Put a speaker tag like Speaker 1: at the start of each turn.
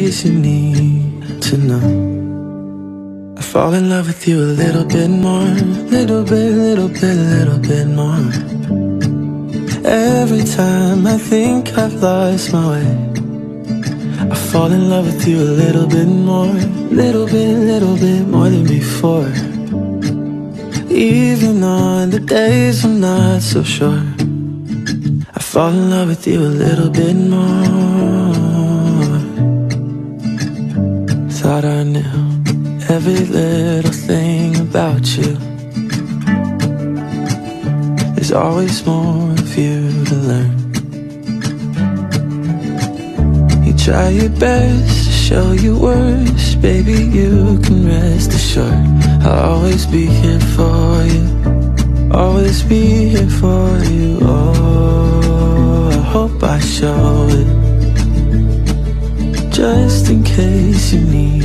Speaker 1: case you need to know. I fall in love with you a little bit more, little bit more. Every time I think I've lost my way, I fall in love with you a little bit more, little bit more than before. Even on the days I'm not so sure, I fall in love with you a little bit more. Thought I knew every little thing about you. There's always more of you to learn. You try your best to show your worst, baby, you can rest assured I'll always be here for you, always be here for you. Oh, I hope I show it, just in case you need